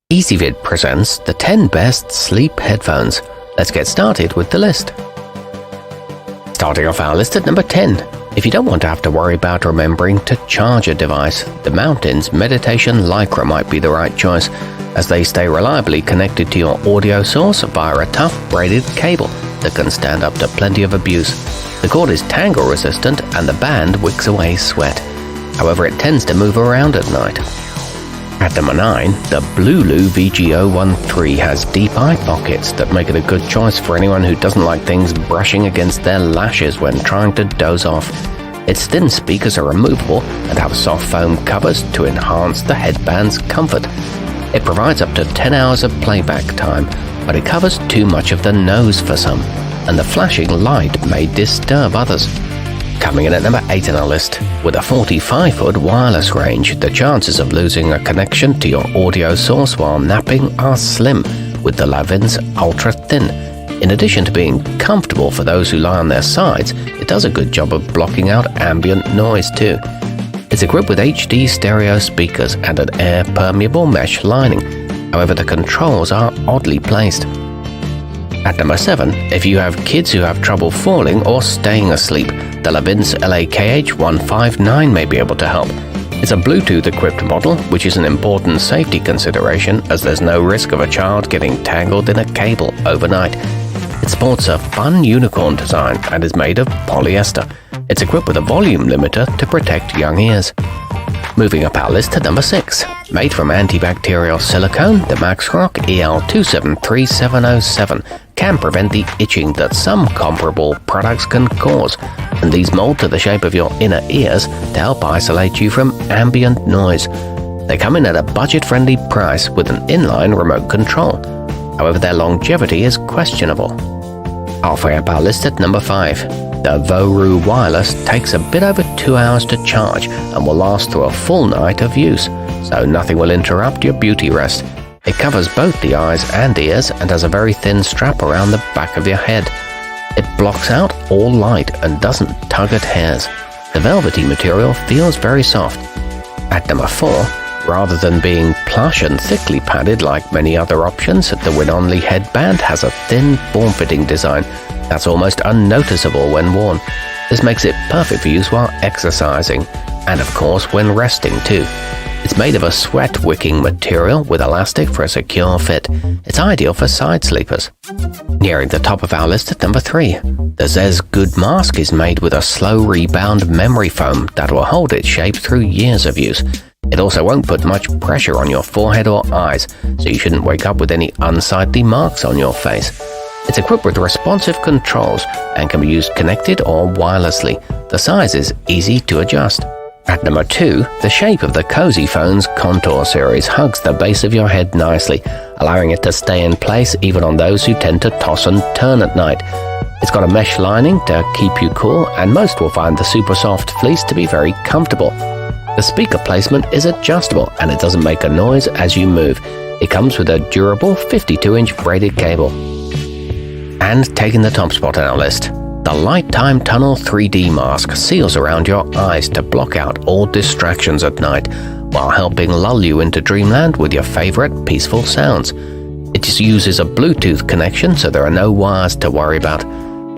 EasyVid presents the 10 best sleep headphones. Let's get started with the list. Starting off our list at number 10. If you don't want to have to worry about remembering to charge a device, the Mountains Meditation Lycra might be the right choice, as they stay reliably connected to your audio source via a tough braided cable that can stand up to plenty of abuse. The cord is tangle resistant and the band wicks away sweat. However, it tends to move around at night. At number 9, the Blueloo VG013 has deep eye pockets that make it a good choice for anyone who doesn't like things brushing against their lashes when trying to doze off. Its thin speakers are removable and have soft foam covers to enhance the headband's comfort. It provides up to 10 hours of playback time, but it covers too much of the nose for some, and the flashing light may disturb others. Coming in at number 8 on our list, with a 45-foot wireless range, the chances of losing a connection to your audio source while napping are slim with the Lavins Ultra Thin. In addition to being comfortable for those who lie on their sides, it does a good job of blocking out ambient noise too. It's equipped with HD stereo speakers and an air-permeable mesh lining. However, the controls are oddly placed. At number 7, if you have kids who have trouble falling or staying asleep, the Lavins LAKH159 may be able to help. It's a Bluetooth-equipped model, which is an important safety consideration as there's no risk of a child getting tangled in a cable overnight. It sports a fun unicorn design and is made of polyester. It's equipped with a volume limiter to protect young ears. Moving up our list to number 6. Made from antibacterial silicone, the MaxRock EL273707 can prevent the itching that some comparable products can cause, and these mold to the shape of your inner ears to help isolate you from ambient noise. They come in at a budget-friendly price with an inline remote control. However, their longevity is questionable. Halfway up our list at number 5. The Voru Wireless takes a bit over 2 hours to charge and will last through a full night of use, so nothing will interrupt your beauty rest. It covers both the eyes and ears and has a very thin strap around the back of your head. It blocks out all light and doesn't tug at hairs. The velvety material feels very soft. At number 4, rather than being plush and thickly padded like many other options, the Winonly headband has a thin, form-fitting design that's almost unnoticeable when worn. This makes it perfect for use while exercising, and of course when resting too. It's made of a sweat-wicking material with elastic for a secure fit. It's ideal for side sleepers. Nearing the top of our list at number 3, the Zez Good Mask is made with a slow rebound memory foam that will hold its shape through years of use. It also won't put much pressure on your forehead or eyes, so you shouldn't wake up with any unsightly marks on your face. It's equipped with responsive controls and can be used connected or wirelessly. The size is easy to adjust. At number 2, the shape of the Cozy Phone's Contour series hugs the base of your head nicely, allowing it to stay in place even on those who tend to toss and turn at night. It's got a mesh lining to keep you cool, and most will find the super soft fleece to be very comfortable. The speaker placement is adjustable and it doesn't make a noise as you move. It comes with a durable 52-inch braided cable. And taking the top spot on our list, the Lighttime Tunnel 3D mask seals around your eyes to block out all distractions at night, while helping lull you into dreamland with your favorite peaceful sounds. It just uses a Bluetooth connection, so there are no wires to worry about.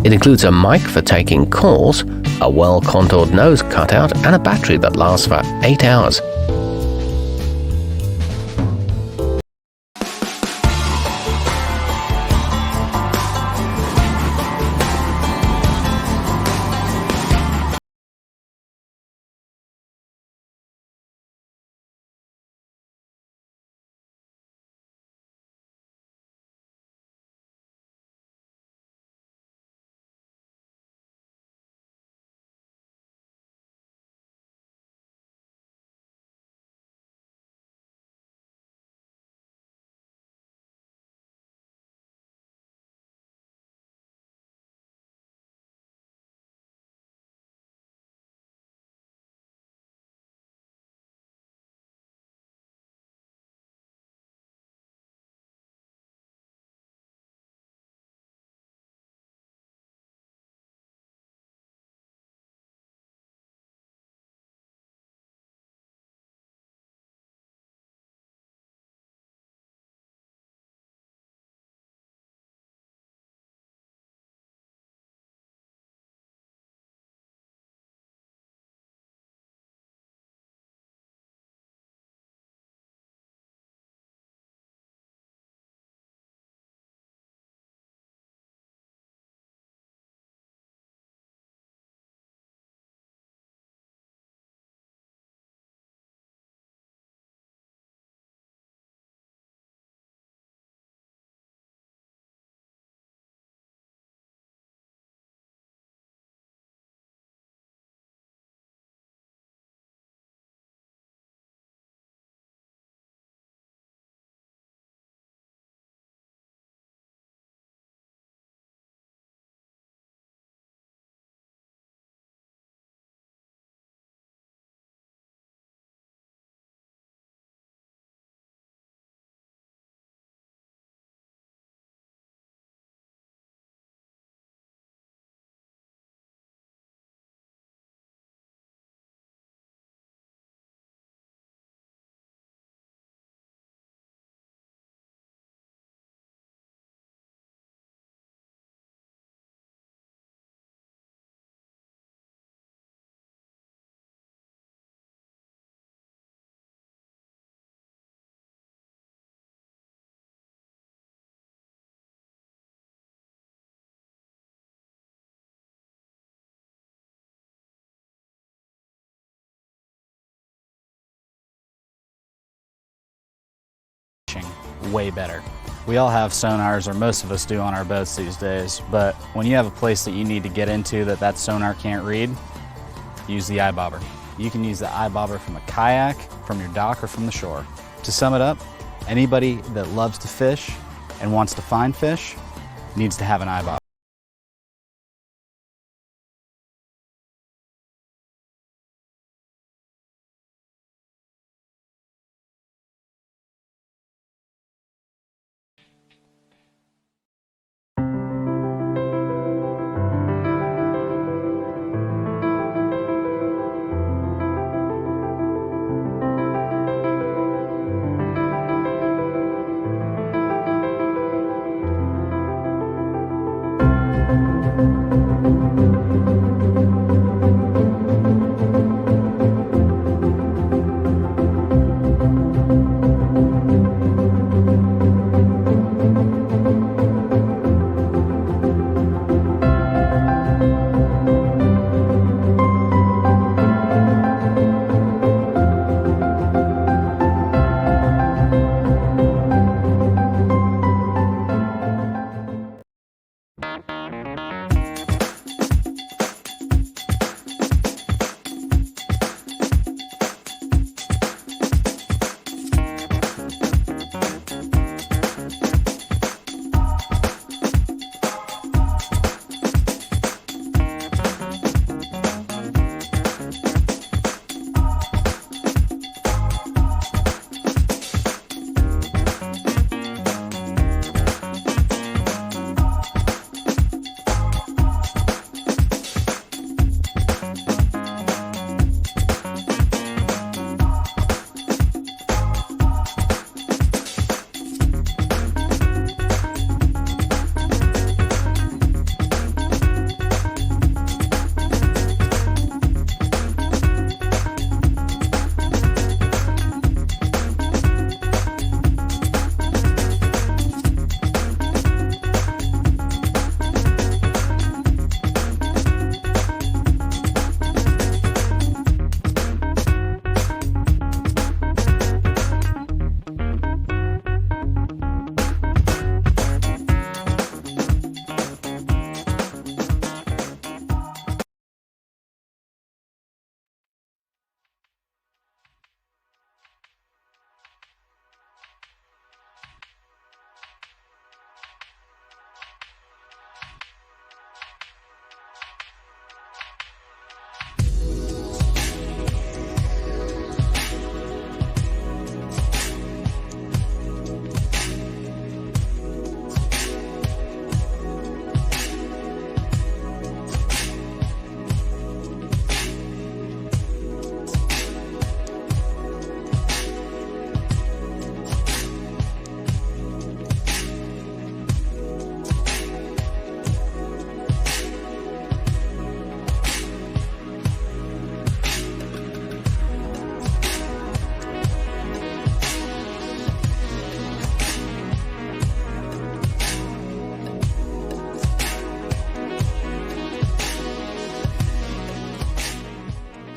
It includes a mic for taking calls, a well-contoured nose cutout, and a battery that lasts for 8 hours. way better. We all have sonars, or most of us do, on our boats these days, but when you have a place that you need to get into that sonar can't read, use the iBobber. You can use the iBobber from a kayak, from your dock, or from the shore. To sum it up, anybody that loves to fish and wants to find fish needs to have an iBobber.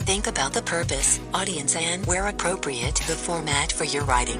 Think about the purpose, audience, and where appropriate, the format for your writing.